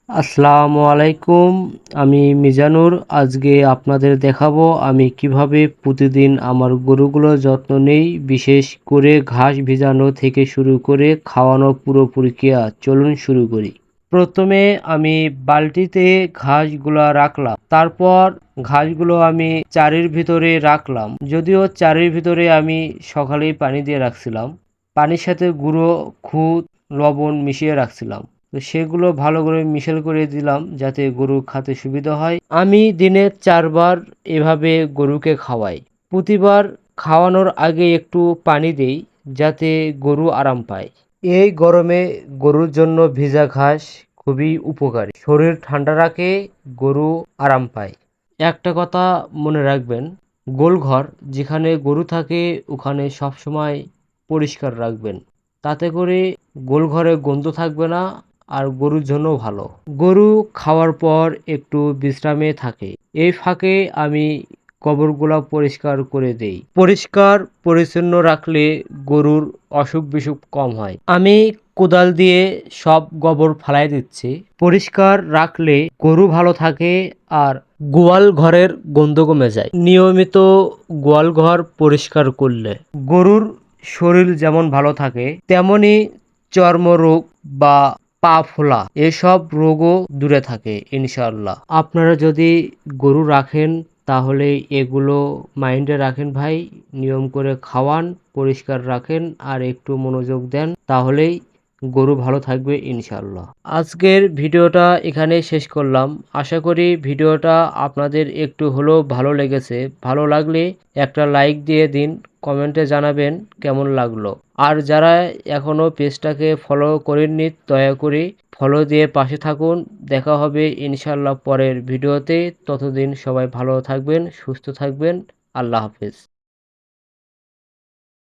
আসসালামু আলাইকুম। আমি মিজানুর। আজকে আপনাদের দেখাবো আমি কিভাবে প্রতিদিন আমার গরুগুলোর যত্ন নেই, বিশেষ করে ঘাস ভিজানো থেকে শুরু করে খাওয়ানো পুরো প্রক্রিয়া। চলুন শুরু করি। প্রথমে আমি বালতিতে ঘাসগুলো রাখলাম, তারপর ঘাসগুলো আমি চারির ভিতরে রাখলাম। যদিও চারির ভিতরে আমি সকালেই পানি দিয়ে রাখছিলাম, পানির সাথে গুঁড়ো খুদ লবণ মিশিয়ে রাখছিলাম। তো সেগুলো ভালো করে মিশেল করে দিলাম যাতে গরু খেতে সুবিধা হয়। আমি দিনে 4 বার এভাবে গরুকে খাওয়াই। প্রতিবার খাওয়ানোর আগে একটু পানি দেই যাতে গরু আরাম পায়। এই গরমে গরুর জন্য ভিজা ঘাস খুবই উপকারী, শরীর ঠান্ডা রাখে, গরু আরাম পায়। একটা কথা মনে রাখবেন, গোলঘর যেখানে গরু থাকে ওখানে সবসময় পরিষ্কার রাখবেন, তাতে করে গোলঘরে গন্ধ থাকবে না আর গরুর জন্যও ভালো। গরু খাওয়ার পর একটু বিশ্রামে থাকে, এই ফাঁকে আমি গোবরগুলা পরিষ্কার করে দেই। পরিষ্কার পরিচ্ছন্ন রাখলে গরুর অসুখ বিসুখ কম হয়। আমি কোদাল দিয়ে সব গোবর ফালাই দিচ্ছি। পরিষ্কার রাখলে গরু ভালো থাকে আর গোয়াল ঘরের গন্ধ কমে যায়। নিয়মিত গোয়াল ঘর পরিষ্কার করলে গরুর শরীর যেমন ভালো থাকে, তেমনি চর্মরোগ বা পা ফোলা এসব রোগও দূরে থাকে ইনশাআল্লাহ। আপনারা যদি গরু রাখেন তাহলে এগুলো মাইন্ডে রাখেন ভাই, নিয়ম করে খাওয়ান, পরিষ্কার রাখেন আর একটু মনোযোগ দেন, তাহলেই গরু ভালো থাকবে ইনশাআল্লাহ। আজকের ভিডিওটা এখানে শেষ করলাম। আশা করি ভিডিওটা আপনাদের একটু হলেও ভালো লেগেছে। ভালো লাগলে একটা লাইক দিয়ে দিন, কমেন্টে জানাবেন কেমন লাগলো। আর যারা এখনো পেজটাকে ফলো করেননি দয়া করে ফলো দিয়ে পাশে থাকুন। দেখা হবে ইনশাআল্লাহ পরের ভিডিওতে। ততদিন সবাই ভালো থাকবেন, সুস্থ থাকবেন। আল্লাহ হাফেজ।